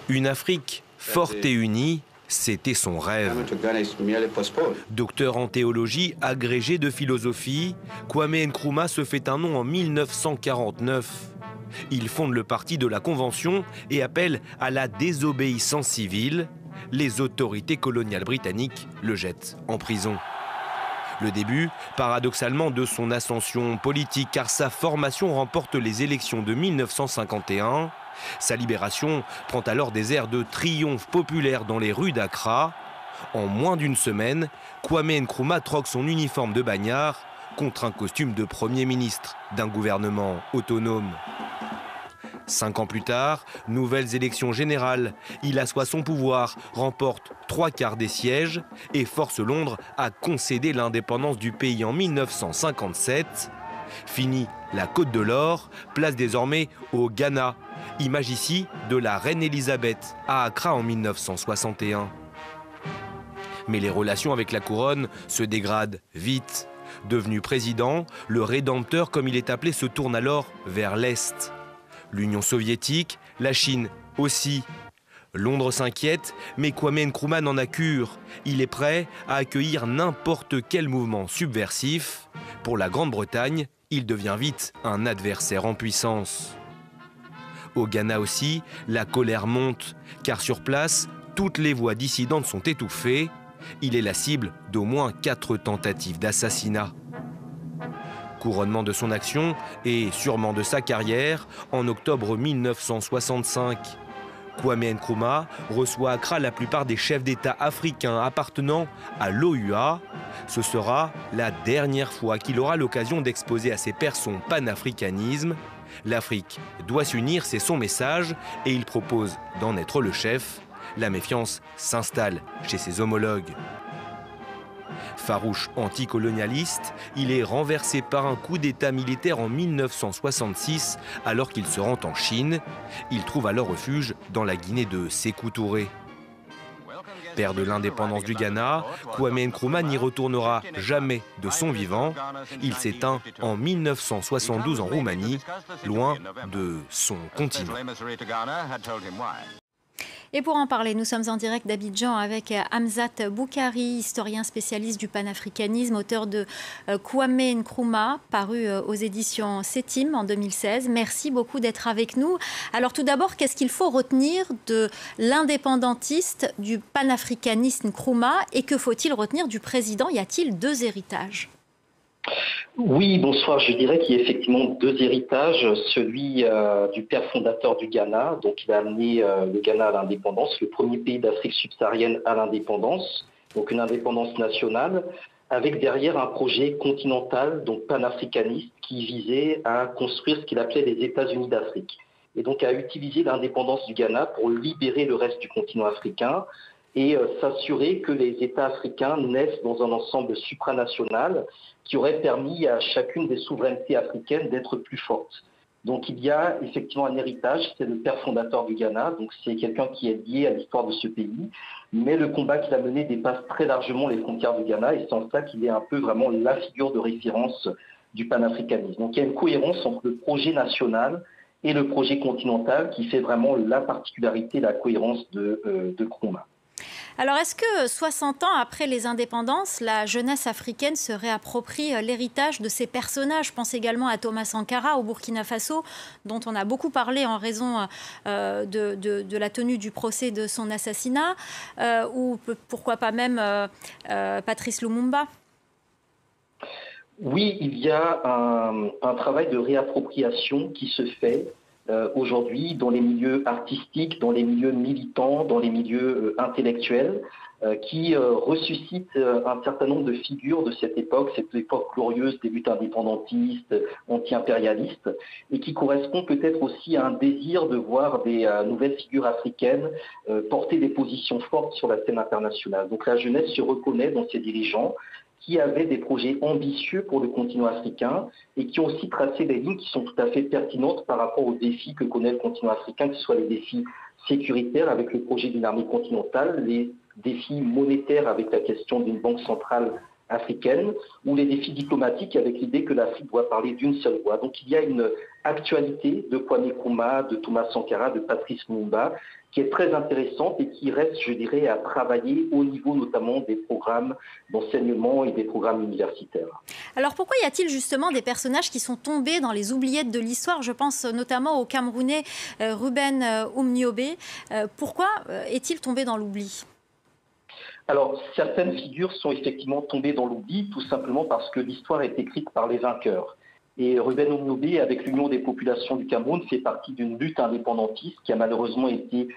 Une Afrique forte et unie, c'était son rêve. Docteur en théologie, agrégé de philosophie, Kwame Nkrumah se fait un nom en 1949. Il fonde le parti de la Convention et appelle à la désobéissance civile. Les autorités coloniales britanniques le jettent en prison. Le début, paradoxalement, de son ascension politique, car sa formation remporte les élections de 1951. Sa libération prend alors des airs de triomphe populaire dans les rues d'Accra. En moins d'une semaine, Kwame Nkrumah troque son uniforme de bagnard contre un costume de Premier ministre d'un gouvernement autonome. 5 ans plus tard, nouvelles élections générales. Il assoit son pouvoir, remporte 3/4 des sièges et force Londres à concéder l'indépendance du pays en 1957. Fini la Côte de l'Or, place désormais au Ghana. Image ici de la reine Elisabeth à Accra en 1961. Mais les relations avec la couronne se dégradent vite. Devenu président, le Rédempteur, comme il est appelé, se tourne alors vers l'Est. L'Union soviétique, la Chine aussi. Londres s'inquiète, mais Kwame Nkrumah n'en a cure. Il est prêt à accueillir n'importe quel mouvement subversif. Pour la Grande-Bretagne, il devient vite un adversaire en puissance. Au Ghana aussi, la colère monte, car sur place, toutes les voix dissidentes sont étouffées. Il est la cible d'au moins 4 tentatives d'assassinat. Couronnement de son action et sûrement de sa carrière, en octobre 1965. Kwame Nkrumah reçoit à Accra la plupart des chefs d'État africains appartenant à l'OUA. Ce sera la dernière fois qu'il aura l'occasion d'exposer à ses pairs son panafricanisme. L'Afrique doit s'unir, c'est son message, et il propose d'en être le chef. La méfiance s'installe chez ses homologues. Farouche anticolonialiste, il est renversé par un coup d'État militaire en 1966 alors qu'il se rend en Chine. Il trouve alors refuge dans la Guinée de Sékou Touré. Père de l'indépendance du Ghana, Kwame Nkrumah n'y retournera jamais de son vivant. Il s'éteint en 1972 en Roumanie, loin de son continent. Et pour en parler, nous sommes en direct d'Abidjan avec Hamzat Boukari, historien spécialiste du panafricanisme, auteur de Kwame Nkrumah, paru aux éditions Sétim en 2016. Merci beaucoup d'être avec nous. Alors tout d'abord, qu'est-ce qu'il faut retenir de l'indépendantiste, du panafricaniste Nkrumah, et que faut-il retenir du président? Y a-t-il 2 héritages? Oui, bonsoir. Je dirais qu'il y a effectivement 2 héritages. Celui du père fondateur du Ghana, donc il a amené le Ghana à l'indépendance, le premier pays d'Afrique subsaharienne à l'indépendance, donc une indépendance nationale, avec derrière un projet continental, donc panafricaniste, qui visait à construire ce qu'il appelait les États-Unis d'Afrique. Et donc à utiliser l'indépendance du Ghana pour libérer le reste du continent africain et s'assurer que les États africains naissent dans un ensemble supranational qui aurait permis à chacune des souverainetés africaines d'être plus forte. Donc il y a effectivement un héritage, c'est le père fondateur du Ghana, donc c'est quelqu'un qui est lié à l'histoire de ce pays, mais le combat qu'il a mené dépasse très largement les frontières du Ghana, et c'est en ça qu'il est un peu vraiment la figure de référence du panafricanisme. Donc il y a une cohérence entre le projet national et le projet continental qui fait vraiment la particularité, la cohérence de Nkrumah. Alors, est-ce que 60 ans après les indépendances, la jeunesse africaine se réapproprie l'héritage de ces personnages? Je pense également à Thomas Sankara au Burkina Faso, dont on a beaucoup parlé en raison de la tenue du procès de son assassinat, ou pourquoi pas même Patrice Lumumba? Oui, il y a un travail de réappropriation qui se fait aujourd'hui dans les milieux artistiques, dans les milieux militants, dans les milieux intellectuels, qui ressuscite un certain nombre de figures de cette époque glorieuse des luttes indépendantistes, anti-impérialistes, et qui correspond peut-être aussi à un désir de voir des nouvelles figures africaines porter des positions fortes sur la scène internationale. Donc la jeunesse se reconnaît dans ces dirigeants qui avaient des projets ambitieux pour le continent africain et qui ont aussi tracé des lignes qui sont tout à fait pertinentes par rapport aux défis que connaît le continent africain, que ce soit les défis sécuritaires avec le projet d'une armée continentale, les défis monétaires avec la question d'une banque centrale africaine, ou les défis diplomatiques avec l'idée que l'Afrique doit parler d'une seule voix. Donc il y a une actualité de Kwame Nkrumah, de Thomas Sankara, de Patrice Lumumba, qui est très intéressante et qui reste, je dirais, à travailler au niveau notamment des programmes d'enseignement et des programmes universitaires. Alors pourquoi y a-t-il justement des personnages qui sont tombés dans les oubliettes de l'histoire? Je pense notamment au Camerounais Ruben Umniobé. Pourquoi est-il tombé dans l'oubli? Alors, certaines figures sont effectivement tombées dans l'oubli, tout simplement parce que l'histoire est écrite par les vainqueurs. Et Ruben Umniobé, avec l'Union des populations du Cameroun, fait partie d'une lutte indépendantiste qui a malheureusement été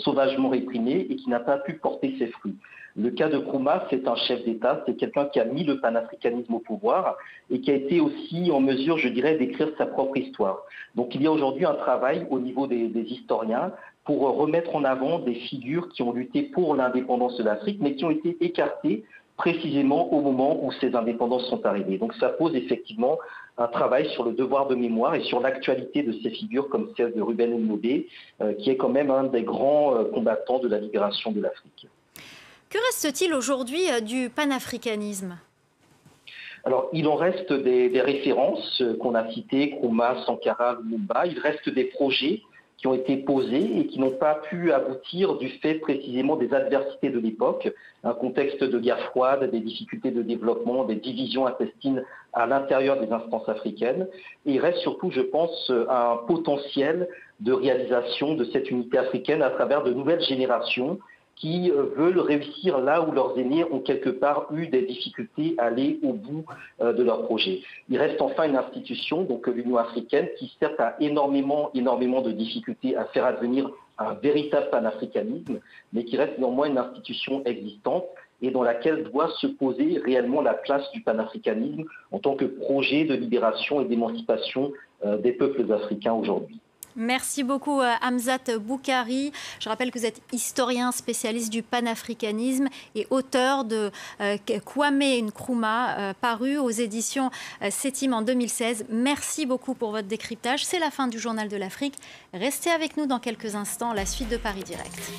sauvagement réprimée et qui n'a pas pu porter ses fruits. Le cas de Nkrumah, c'est un chef d'État, c'est quelqu'un qui a mis le panafricanisme au pouvoir et qui a été aussi en mesure, je dirais, d'écrire sa propre histoire. Donc il y a aujourd'hui un travail au niveau des historiens pour remettre en avant des figures qui ont lutté pour l'indépendance de l'Afrique, mais qui ont été écartées précisément au moment où ces indépendances sont arrivées. Donc ça pose effectivement un travail sur le devoir de mémoire et sur l'actualité de ces figures comme celle de Ruben Umniobé, qui est quand même un des grands combattants de la libération de l'Afrique. Que reste-t-il aujourd'hui du panafricanisme? Alors, il en reste des références qu'on a citées, Nkrumah, Sankara, Lumumba. Il reste des projets qui ont été posés et qui n'ont pas pu aboutir du fait précisément des adversités de l'époque, un contexte de guerre froide, des difficultés de développement, des divisions intestines à l'intérieur des instances africaines. Et il reste surtout, je pense, un potentiel de réalisation de cette unité africaine à travers de nouvelles générations qui veulent réussir là où leurs aînés ont quelque part eu des difficultés à aller au bout de leur projet. Il reste enfin une institution, donc l'Union africaine, qui certes a énormément de difficultés à faire advenir un véritable panafricanisme, mais qui reste néanmoins une institution existante et dans laquelle doit se poser réellement la place du panafricanisme en tant que projet de libération et d'émancipation des peuples africains aujourd'hui. Merci beaucoup Hamzat Boukari. Je rappelle que vous êtes historien spécialiste du panafricanisme et auteur de Kwame Nkrumah, paru aux éditions Sétim en 2016. Merci beaucoup pour votre décryptage. C'est la fin du Journal de l'Afrique. Restez avec nous dans quelques instants, la suite de Paris Direct.